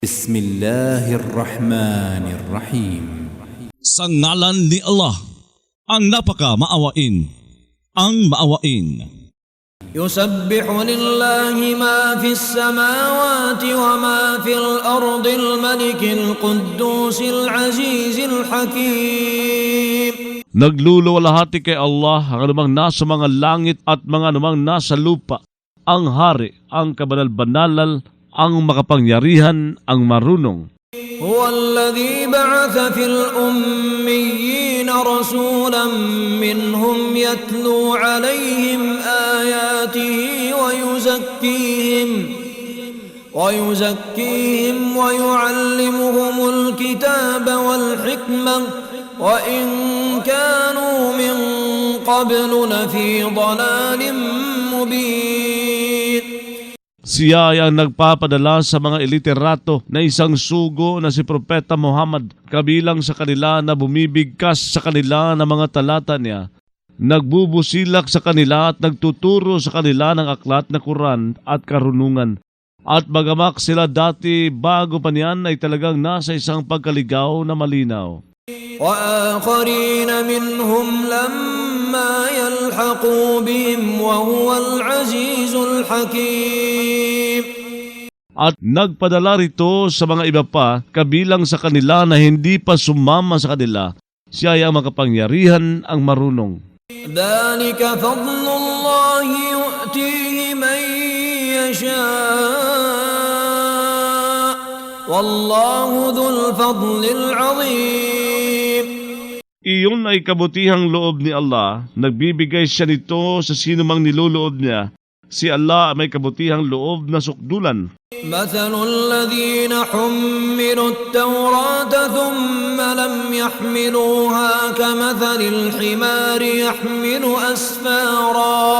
Bismillahirrahmanirrahim. Sa ngalan ni Allah, ang napaka-maawain, ang maawain. يسبح لله ما في السماوات وما في الأرض الملك القدوس العزيز الحكيم. Nagluluwalhati kay Allah ang anumang nasa mga langit at mga anumang nasa lupa, ang hari, ang kabanal-banalal, ang makapangyarihan, ang marunong. هو الذي بعث في الأميين رسولا منهم يتلو عليهم آياته ويزكيهم ويعلمهم الكتاب والحكمة وإن كانوا من قبل لفي ضلال مبين. Siya ay ang nagpapadala sa mga iliterato na isang sugo na si Propeta Muhammad, kabilang sa kanila na bumibigkas sa kanila ng mga talata niya, nagbubusilak sa kanila at nagtuturo sa kanila ng aklat na Quran at karunungan. At bagamak sila dati bago pa niyan ay talagang nasa isang pagkaligaw na malinaw. وآخرين منهم لما يلحقوا بهم وهو العزيز الحكيم. At nagpadala rito sa mga iba pa, kabilang sa kanila na hindi pa sumama sa kanila. Siya ay ang makapangyarihan, ang marunong. ذلك فضل الله يؤتيه من يشاء والله ذو الفضل العظيم. Iyon ay kabutihang loob ni Allah. Nagbibigay siya nito sa sino mang niloloob niya. Si Allah may kabutihang loob na sukdulan. مثل الذين حملوا التوراة ثم لم يحملوها كمثل الحمار يحمل أسفارا.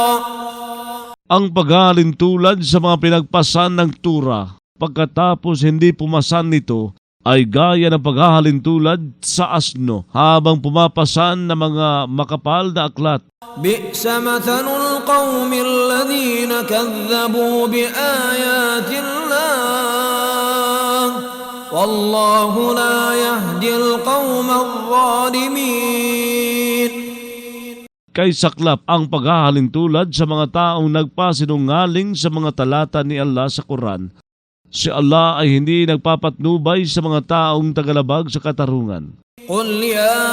Ang paghalin tulad sa mga pinagpasan ng tura, pagkatapos hindi pumasan nito, ay gaya ng paghahalin tulad sa asno habang pumapasan ng mga makapal na aklat. بئس مثل القوم الذين كذبوا بآيات الله والله لا يهدي القوم الظالمين. Kay saklap ang paghahalin tulad sa mga taong nagpasinungaling sa mga talata ni Allah sa Quran. Si Allah ay hindi nagpapatnubay sa mga taong tagalabag sa katarungan. قل يا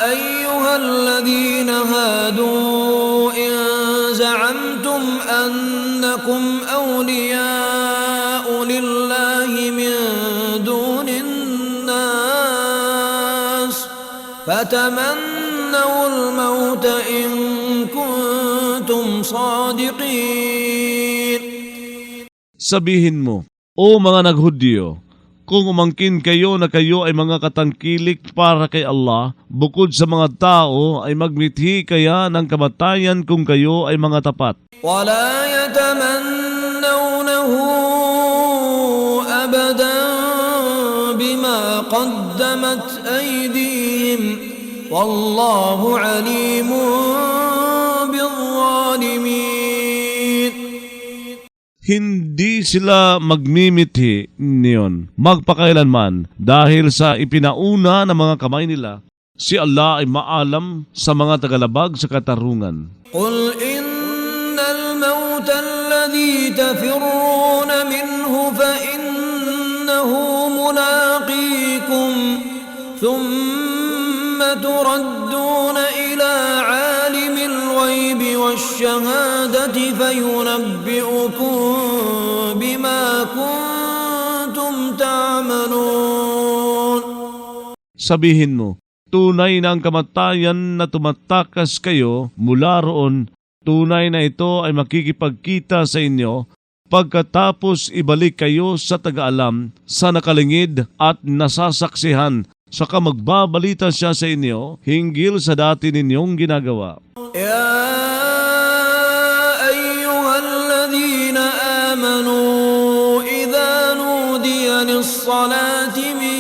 أيها الذين هادوا إن زعمتم أنكم أولياء لله من دون الناس فتمنوا الموت إن كنتم صادقين. Sabihin mo, o mga naghudyo, kung umangkin kayo na kayo ay mga katangkilik para kay Allah, bukod sa mga tao ay magmithi kaya ng kamatayan kung kayo ay mga tapat. ولا يتمنونه أبدا بما قدمت أيديهم والله عليم بالظالمين. Hindi sila magmimithi niyon, magpakailanman, dahil sa ipinauna ng mga kamay nila. Si Allah ay maalam sa mga tagalabag sa katarungan. قل إن الموت الذي تفرون منه فإنه ملاقيكم ثم تردون إلى عالم الغيب والشهادة فينبئكم بما كنتم تعملون. Sabihin mo, tunay na ang kamatayan na tumatakas kayo mula roon, tunay na ito ay makikipagkita sa inyo pagkatapos ibalik kayo sa tagaalam, sa nakalingid at nasasaksihan, saka magbabalita siya sa inyo hinggil sa dati ninyong ginagawa. يا أيها الذين آمنوا إذا نودي للصلاة من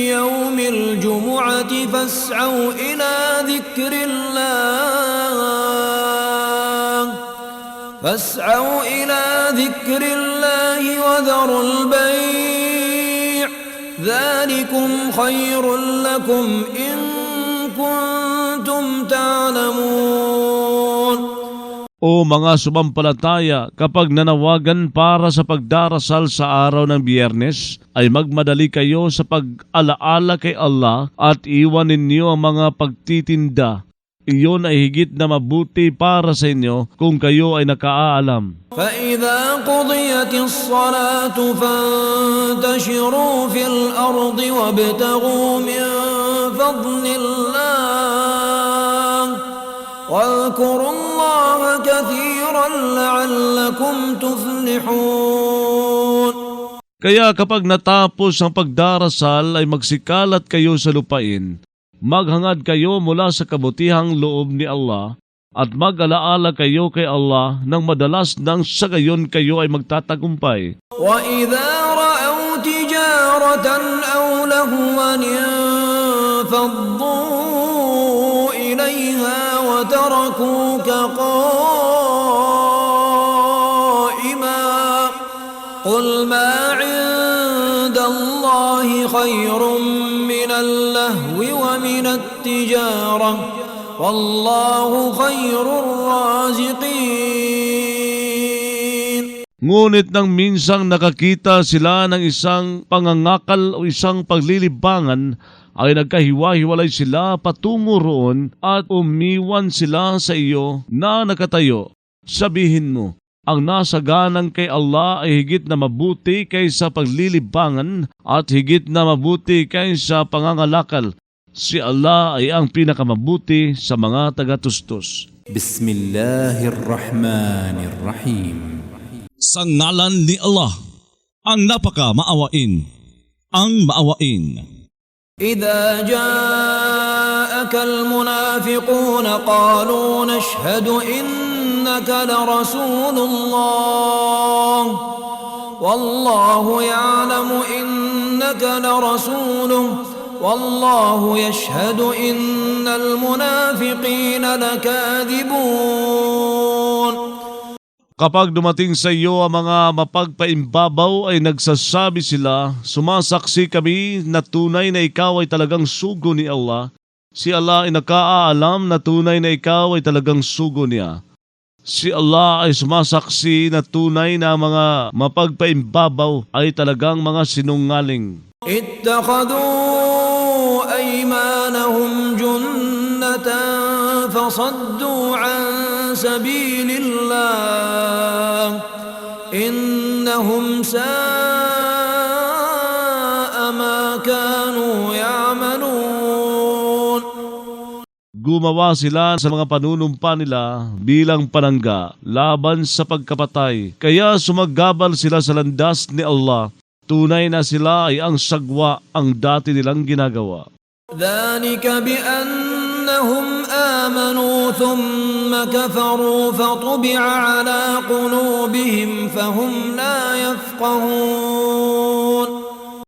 يوم الجمعة فاسعوا إلى ذكر الله وذروا البيع ذلكم خير لكم إن كنتم تعلمون. O mga sumampalataya, kapag nanawagan para sa pagdarasal sa araw ng Biyernes, ay magmadali kayo sa pag-alaala kay Allah at iwan ninyo ang mga pagtitinda. Iyon ay higit na mabuti para sa inyo kung kayo ay nakaalam. فإذا قضيت الصلاة فانتشروا في الأرض وابتغوا من فضل الله واذكروا الله كثيرا لعلكم تفلحون. Kaya kapag natapos ang pagdarasal ay magsikalat kayo sa lupain, maghangad kayo mula sa kabutihang loob ni Allah at mag-alaala kayo kay Allah nang madalas nang sa gayon kayo ay magtatagumpay. وإذا رأوا تجارة أو لهوا انفضوا إليها وتركوك قائما قل ما عند الله خير من اللهو ومن التجارة والله خير الرازقين. Ngunit nang minsang nakakita sila ng isang pangangakal o isang paglilibangan, ay nagkahiwa-hiwalay sila patungo roon at umiwan sila sa iyo na nakatayo. Sabihin mo, ang nasaganang kay Allah ay higit na mabuti kaysa paglilibangan at higit na mabuti kaysa pangangalakal. Si Allah ay ang pinakamabuti sa mga tagatustos. Bismillahirrahmanirrahim. Sa ngalan ni Allah, ang napaka-maawain, ang maawain. إذا جاءك المنافقون قالوا نشهد إنك لرسول الله والله يعلم إنك لرسوله والله يشهد إن المنافقين لكاذبون. Kapag dumating sa iyo ang mga mapagpaimbabaw ay nagsasabi sila, sumasaksi kami na tunay na ikaw ay talagang sugo ni Allah. Si Allah ay nakaalam na tunay na ikaw ay talagang sugo niya. Si Allah ay sumasaksi na tunay na mga mapagpaimbabaw ay talagang mga sinungaling. اتخذوا أيمانهم جنة فصدوا عن سبيل الله إنهم ساء ما كانوا يعملون. Gumawa sila sa mga panunumpa nila bilang panangga laban sa pagkapatay. Kaya sumagabal sila sa landas ni Allah. Tunay na sila ay ang sagwa ang dati nilang ginagawa. ذلك بأنهم آمنوا ثم كفروا فطبع على قلوبهم فهم لا يفقهون.